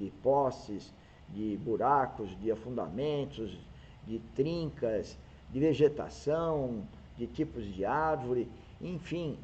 de postes, de buracos, de afundamentos, de trincas, de vegetação, de tipos de árvore, enfim,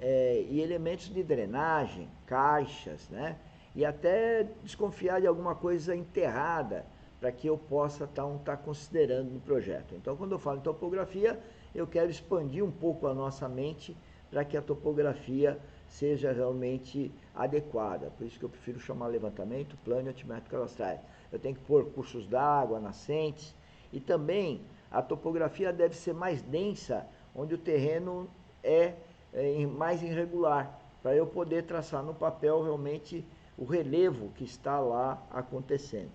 e elementos de drenagem, caixas, né? E até desconfiar de alguma coisa enterrada para que eu possa estar considerando no projeto. Então, quando eu falo em topografia, eu quero expandir um pouco a nossa mente para que a topografia seja realmente adequada. Por isso que eu prefiro chamar levantamento, plano e altimetria cadastrais. Eu tenho que pôr cursos d'água, nascentes, e também a topografia deve ser mais densa, onde o terreno é mais irregular, para eu poder traçar no papel realmente o relevo que está lá acontecendo.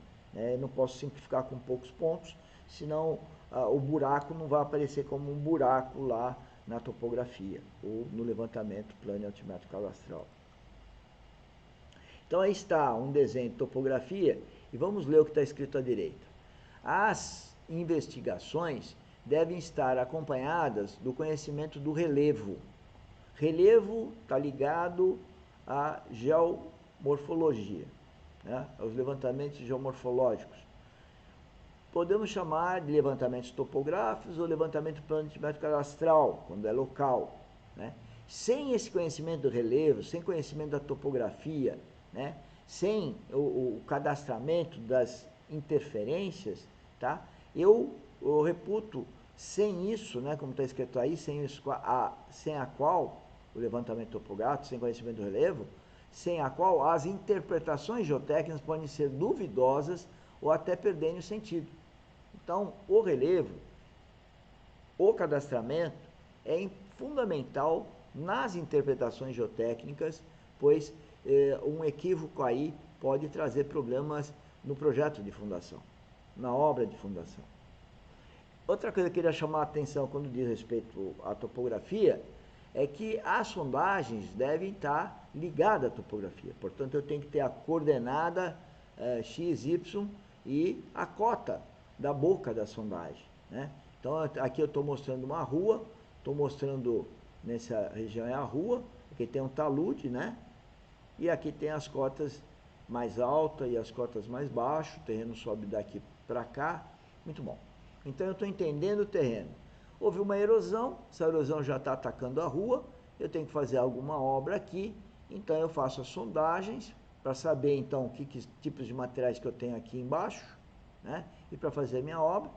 Não posso simplificar com poucos pontos, senão o buraco não vai aparecer como um buraco lá na topografia ou no levantamento plano e altimétrico cadastral. Então aí está um desenho de topografia e vamos ler o que está escrito à direita. As investigações devem estar acompanhadas do conhecimento do relevo. Relevo está ligado à geomorfologia, né? Aos levantamentos geomorfológicos. Podemos chamar de levantamentos topográficos ou levantamento planimétrico cadastral, quando é local, né? Sem esse conhecimento do relevo, sem conhecimento da topografia, né? Sem o cadastramento das interferências, tá? Eu reputo, sem isso, né, como está escrito aí, sem a qual, o levantamento topográfico, sem conhecimento do relevo, sem a qual as interpretações geotécnicas podem ser duvidosas ou até perderem o sentido. Então, o relevo, o cadastramento é fundamental nas interpretações geotécnicas, pois um equívoco aí pode trazer problemas no projeto de fundação, na obra de fundação. Outra coisa que eu queria chamar a atenção quando diz respeito à topografia é que as sondagens devem estar ligadas à topografia. Portanto, eu tenho que ter a coordenada x, y e a cota da boca da sondagem, né? Então, aqui eu estou mostrando uma rua, estou mostrando nessa região é a rua, aqui tem um talude, né? E aqui tem as cotas mais altas e as cotas mais baixas, o terreno sobe daqui para cá, muito bom. Então, eu estou entendendo o terreno. Houve uma erosão, essa erosão já está atacando a rua, eu tenho que fazer alguma obra aqui, então eu faço as sondagens para saber então que tipos de materiais que eu tenho aqui embaixo, né? E para fazer minha obra,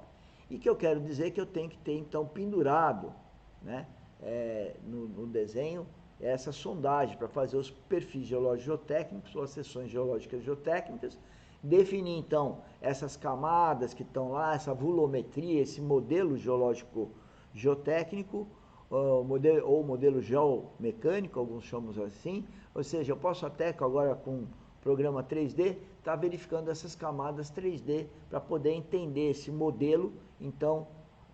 e que eu quero dizer que eu tenho que ter então pendurado, né, no desenho essa sondagem para fazer os perfis geológicos geotécnicos ou as seções geológicas geotécnicas, definir então essas camadas que estão lá, essa volumetria, esse modelo geológico geotécnico, ou modelo geomecânico, alguns chamam assim, ou seja, eu posso até agora com programa 3D estar verificando essas camadas 3D para poder entender esse modelo, então,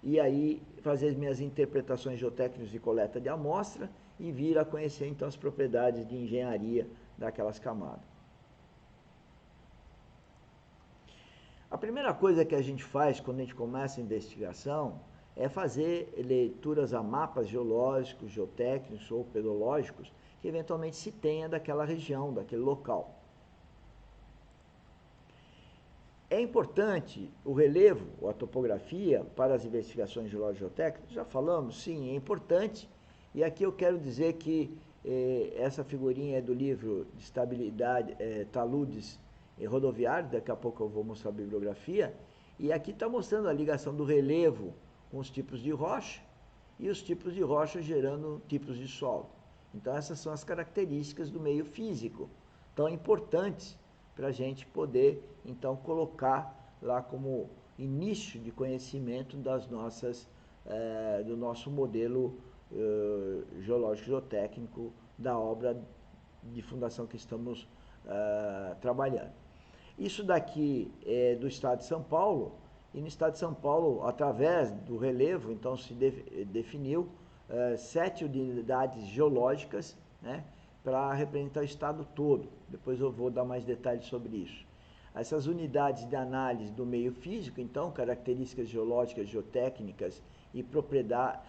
e aí fazer as minhas interpretações geotécnicas de coleta de amostra e vir a conhecer então as propriedades de engenharia daquelas camadas. A primeira coisa que a gente faz quando a gente começa a investigação é fazer leituras a mapas geológicos, geotécnicos ou pedológicos que eventualmente se tenha daquela região, daquele local. É importante o relevo ou a topografia para as investigações geológico-geotécnicas? Já falamos, sim, é importante. E aqui eu quero dizer que essa figurinha é do livro de estabilidade, taludes rodoviários, daqui a pouco eu vou mostrar a bibliografia, e aqui está mostrando a ligação do relevo com os tipos de rocha, e os tipos de rocha gerando tipos de solo. Então essas são as características do meio físico, tão importantes para a gente poder então colocar lá como início de conhecimento das nossas, do nosso modelo geológico geotécnico da obra de fundação que estamos trabalhando. Isso daqui é do estado de São Paulo, e no estado de São Paulo, através do relevo, então se definiu 7 unidades geológicas, né, para representar o estado todo. Depois eu vou dar mais detalhes sobre isso. Essas unidades de análise do meio físico, então, características geológicas, geotécnicas e propriedade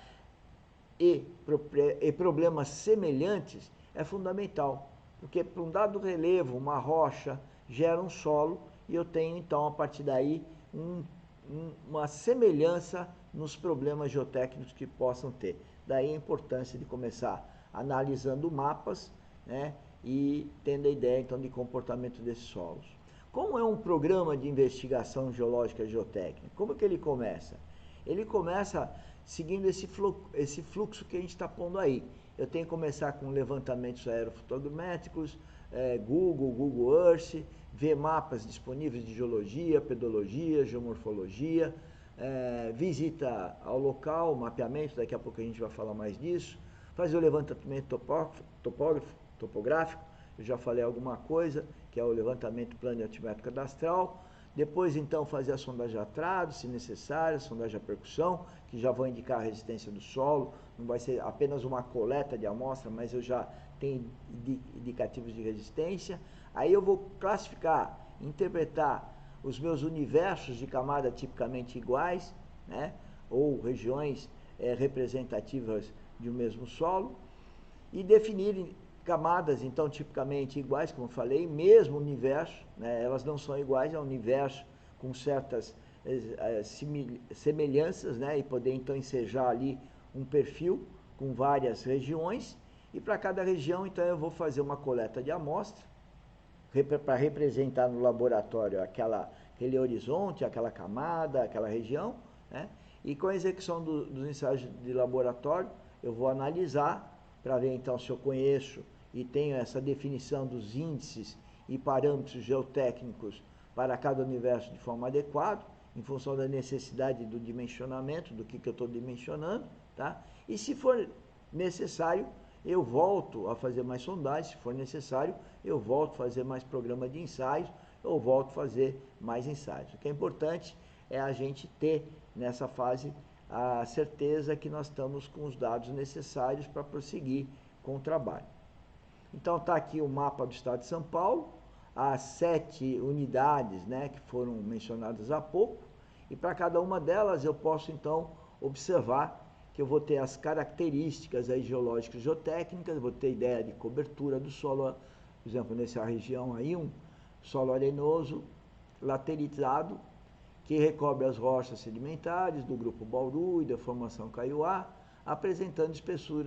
e problemas semelhantes, é fundamental, porque para um dado relevo, uma rocha gera um solo, e eu tenho então a partir daí uma semelhança nos problemas geotécnicos que possam ter. Daí a importância de começar analisando mapas, né, e tendo a ideia então de comportamento desses solos. Como é um programa de investigação geológica e geotécnica? Como que ele começa? Ele começa seguindo esse fluxo que a gente está pondo aí. Eu tenho que começar com levantamentos aerofotogramétricos, Google Earth, ver mapas disponíveis de geologia, pedologia, geomorfologia, visita ao local, mapeamento, daqui a pouco a gente vai falar mais disso, fazer o levantamento topográfico, eu já falei alguma coisa, que é o levantamento plano e altimétrico cadastral. Depois, então, fazer a sondagem de atrado, se necessário, a sondagem de percussão, que já vão indicar a resistência do solo. Não vai ser apenas uma coleta de amostra, mas eu já tenho indicativos de resistência. Aí eu vou classificar, interpretar os meus universos de camada tipicamente iguais, né, ou regiões representativas de um mesmo solo, e definir camadas, então, tipicamente iguais, como eu falei, mesmo universo, né, elas não são iguais, é um universo com certas semelhanças, né, e poder, então, ensejar ali um perfil com várias regiões, e para cada região, então, eu vou fazer uma coleta de amostra, para representar no laboratório aquele horizonte, aquela camada, aquela região, né, e com a execução dos ensaios de laboratório, eu vou analisar para ver então se eu conheço e tenho essa definição dos índices e parâmetros geotécnicos para cada universo de forma adequada, em função da necessidade do dimensionamento, do que eu estou dimensionando, tá? E se for necessário, eu volto a fazer mais sondagens, se for necessário, eu volto a fazer mais programa de ensaios, eu volto a fazer mais ensaios. O que é importante é a gente ter nessa fase a certeza que nós estamos com os dados necessários para prosseguir com o trabalho. Então está aqui o mapa do estado de São Paulo, as 7 unidades, né, que foram mencionadas há pouco, e para cada uma delas eu posso então observar que eu vou ter as características aí geológicas e geotécnicas, vou ter ideia de cobertura do solo, por exemplo, nessa região aí, um solo arenoso laterizado, que recobre as rochas sedimentares do grupo Bauru e da formação Caiuá, apresentando espessuras